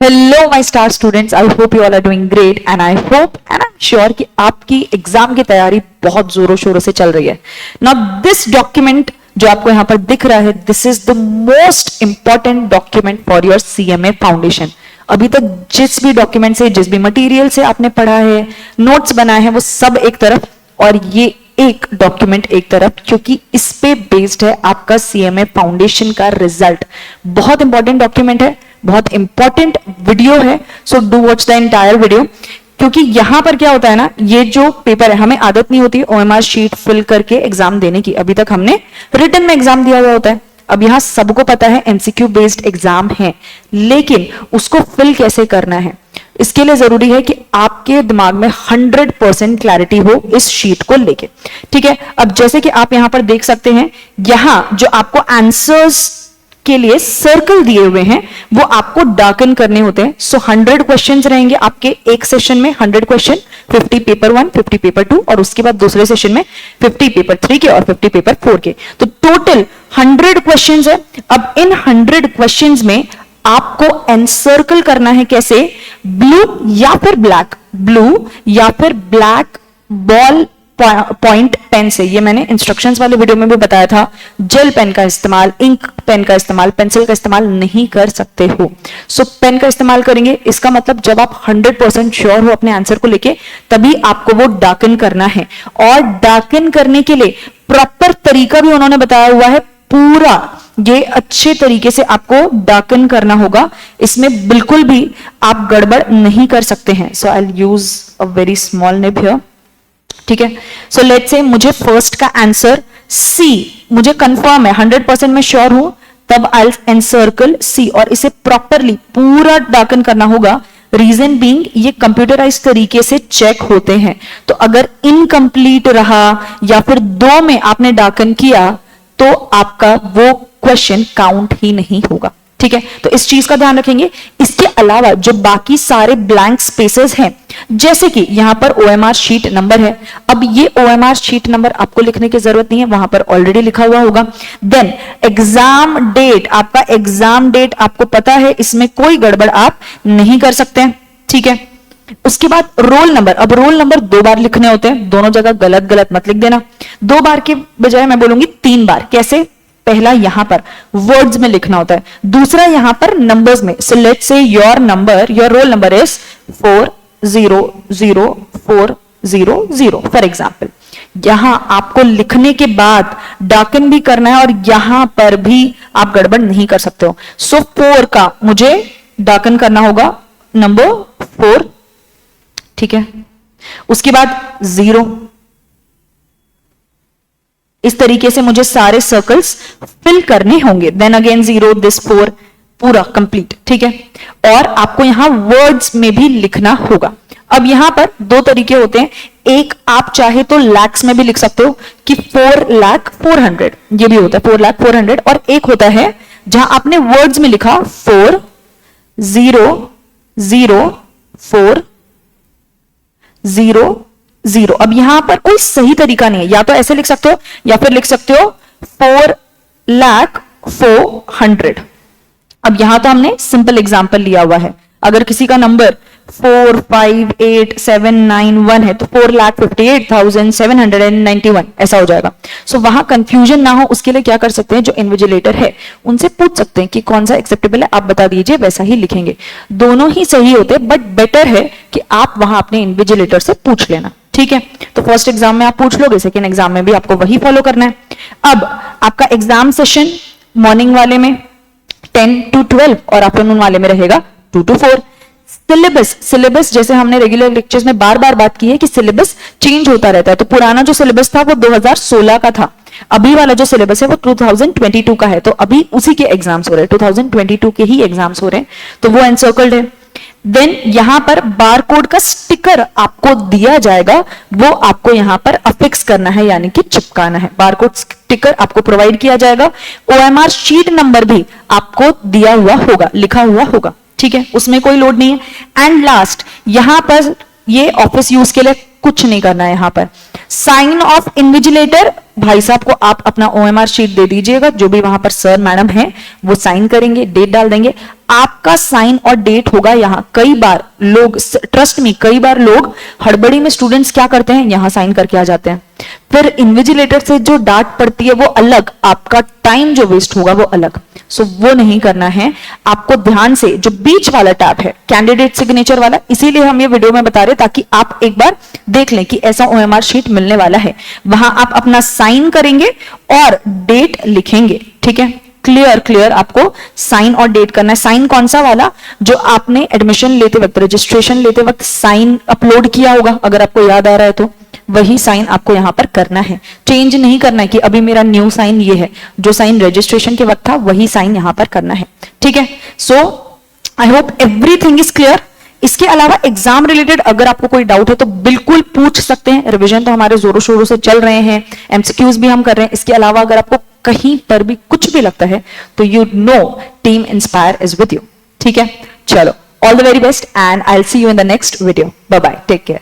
Hello my star students, I hope you all are doing great and I hope and I am sure कि आपकी exam की तैयारी बहुत जोरों शोरों से चल रही है। नाउ दिस डॉक्यूमेंट जो आपको यहां पर दिख रहा है, this is the most important document for your CMA foundation. अभी तक जिस भी डॉक्यूमेंट से, जिस भी मटेरियल से आपने पढ़ा है, नोट्स बनाए हैं, वो सब एक तरफ और ये एक डॉक्यूमेंट एक तरफ, क्योंकि इस पे बेस्ड है आपका सीएमए फाउंडेशन का रिजल्ट। बहुत इंपॉर्टेंट डॉक्यूमेंट है, बहुत इंपॉर्टेंट वीडियो है, so do watch the entire video. क्योंकि यहां पर क्या होता है ना, ये जो पेपर है, हमें आदत नहीं होती ओएमआर शीट फिल करके एग्जाम देने की। अभी तक हमने रिटन में एग्जाम दिया हुआ होता है। अब यहां सबको पता है एमसीक्यू बेस्ड एग्जाम है, लेकिन उसको फिल कैसे करना है, इसके लिए जरूरी है कि आपके दिमाग में 100% क्लैरिटी हो इस शीट को लेके। ठीक है, अब जैसे कि आप यहां पर देख सकते हैं, यहां जो आपको आंसर्स के लिए सर्कल दिए हुए हैं वो आपको डार्कन करने होते हैं। सो 100 क्वेश्चंस रहेंगे आपके एक सेशन में, 100 क्वेश्चन, 50 पेपर 1, 50 पेपर 2 और उसके बाद दूसरे सेशन में 50 पेपर 3 के और 50 पेपर 4 के। तो टोटल 100 क्वेश्चंस है। अब इन 100 क्वेश्चंस में आपको एनसर्कल करना है कैसे, ब्लू या फिर ब्लैक, ब्लू या फिर ब्लैक बॉल पॉइंट पेन से। ये मैंने इंस्ट्रक्शंस वाले वीडियो में भी बताया था, जेल पेन का इस्तेमाल, इंक पेन का इस्तेमाल, पेंसिल का इस्तेमाल नहीं कर सकते हो। सो पेन का इस्तेमाल करेंगे। इसका मतलब जब आप 100% श्योर हो अपने आंसर को लेके, तभी आपको वो डार्कन करना है। और डार्कन करने के लिए प्रॉपर तरीका भी उन्होंने बताया हुआ है, पूरा ये अच्छे तरीके से आपको डार्कन करना होगा। इसमें बिल्कुल भी आप गड़बड़ नहीं कर सकते हैं। So I will use a very small nib here. ठीक है, सो लेट्स से मुझे फर्स्ट का आंसर सी, मुझे कंफर्म है, 100% मैं श्योर हूं, तब आई विल एनसर्कल सी और इसे प्रॉपरली पूरा डार्कन करना होगा। रीजन बीइंग, ये कंप्यूटराइज तरीके से चेक होते हैं, तो अगर इनकम्प्लीट रहा या फिर 2 में आपने डार्कन किया तो आपका वो क्वेश्चन काउंट ही नहीं होगा। ठीक है, तो इस चीज का ध्यान रखेंगे। इसके अलावा जो बाकी सारे ब्लैंक स्पेसेस हैं, जैसे कि यहां पर ओएमआर शीट नंबर है, अब ये ओएमआर शीट नंबर आपको लिखने की जरूरत नहीं है, वहां पर ऑलरेडी लिखा हुआ होगा। देन एग्जाम डेट, आपका एग्जाम डेट आपको पता है, इसमें कोई गड़बड़ आप नहीं कर सकते हैं। ठीक है, उसके बाद रोल नंबर। अब रोल नंबर 2 बार लिखने होते हैं, दोनों जगह गलत गलत मत लिख देना। 2 बार के बजाय मैं बोलूंगी 3 बार। कैसे? पहला यहां पर वर्ड्स में लिखना होता है, दूसरा यहां पर नंबर्स में। So let's say your number, your roll number is 400400 for example. यहां आपको लिखने के बाद डार्कन भी करना है और यहां पर भी आप गड़बड़ नहीं कर सकते हो। सो 4 का मुझे डार्कन करना होगा, नंबर 4। ठीक है, उसके बाद 0। इस तरीके से मुझे सारे सर्कल्स फिल करने होंगे। देन अगेन 0, दिस 4, पूरा कंप्लीट। ठीक है, और आपको यहां वर्ड्स में भी लिखना होगा। अब यहां पर 2 तरीके होते हैं, एक आप चाहे तो लैक्स में भी लिख सकते हो कि 4,04,00,000, ये भी होता है 4,04,00,000, और एक होता है जहां आपने वर्ड्स में लिखा 4,0,04,0,0। अब यहां पर कोई सही तरीका नहीं है, या तो ऐसे लिख सकते हो या फिर लिख सकते हो 4,04,00,000। अब यहां तो हमने सिंपल एग्जांपल लिया हुआ है। अगर किसी का नंबर 4,58,791 है तो 4,58,791 ऐसा हो जाएगा। सो वहां कंफ्यूजन ना हो, उसके लिए क्या कर सकते हैं, जो इन्विजिलेटर है उनसे पूछ सकते हैं कि कौन सा एक्सेप्टेबल है, आप बता दीजिए, वैसा ही लिखेंगे। दोनों ही सही होते हैं, बट बेटर है कि आप वहां अपने इन्विजिलेटर से पूछ लेना। ठीक है, तो फर्स्ट एग्जाम में आप पूछ लोगे, सेकेंड एग्जाम में भी आपको वही फॉलो करना है। अब आपका एग्जाम सेशन मॉर्निंग वाले में 10 to 12 और आफ्टरनून वाले में रहेगा 2 to 4। सिलेबस जैसे हमने रेगुलर लेक्चर्स में बार बार बात की है कि सिलेबस चेंज होता रहता है। तो पुराना जो सिलेबस था वो 2016 का था, अभी वाला जो सिलेबस है वो 2022 का है। तो अभी उसी के एग्जाम्स हो रहे हैं, 2022 के ही एग्जाम्स हो रहे हैं, तो वो एनसर्कल्ड है। देन यहां पर बारकोड का स्टिकर आपको दिया जाएगा, वो आपको यहां पर अफिक्स करना है, यानी कि चिपकाना है। बारकोड स्टिकर आपको प्रोवाइड किया जाएगा। ओएमआर शीट नंबर भी आपको दिया हुआ होगा, लिखा हुआ होगा। ठीक है, उसमें कोई लोड नहीं है। एंड लास्ट, यहां पर ये ऑफिस यूज के लिए कुछ नहीं करना है। यहां पर साइन ऑफ इन्विजिलेटर, भाई साहब को आप अपना ओएमआर शीट दे दीजिएगा, जो भी वहां पर सर मैडम है वो साइन करेंगे, डेट डाल देंगे। आपका साइन और डेट होगा यहां। कई बार लोग, ट्रस्ट मी, कई बार लोग हड़बड़ी में स्टूडेंट्स क्या करते हैं, यहां साइन करके आ जाते हैं, फिर इन्विजिलेटर से जो डांट पड़ती है वो अलग, आपका टाइम जो वेस्ट होगा वो अलग। सो वो नहीं करना है आपको। ध्यान से जो बीच वाला टैब है कैंडिडेट सिग्नेचर वाला, इसीलिए हम ये वीडियो में बता रहे ताकि आप एक बार देख लें कि ऐसा ओएमआर शीट मिलने वाला है। वहां आप अपना साइन करेंगे और डेट लिखेंगे, ठीक है। क्लियर आपको साइन और डेट करना है। साइन कौन सा वाला, जो आपने एडमिशन लेते वक्त, रजिस्ट्रेशन लेते वक्त साइन अपलोड किया होगा, अगर आपको याद आ रहा है तो वही साइन आपको यहां पर करना है। चेंज नहीं करना है कि अभी मेरा न्यू साइन ये है, जो साइन रजिस्ट्रेशन के वक्त था वही साइन यहां पर करना है, ठीक है। So I hope everything is clear. इसके अलावा एग्जाम रिलेटेड अगर आपको कोई डाउट है तो बिल्कुल पूछ सकते हैं। रिवीजन तो हमारे जोरों शोरों से चल रहे हैं, एमसीक्यूज भी हम कर रहे हैं। इसके अलावा अगर आपको कहीं पर भी कुछ भी लगता है तो you know team Inspire is with you, ठीक है। चलो, all the very best and I will see you in the next video. Bye bye, take care.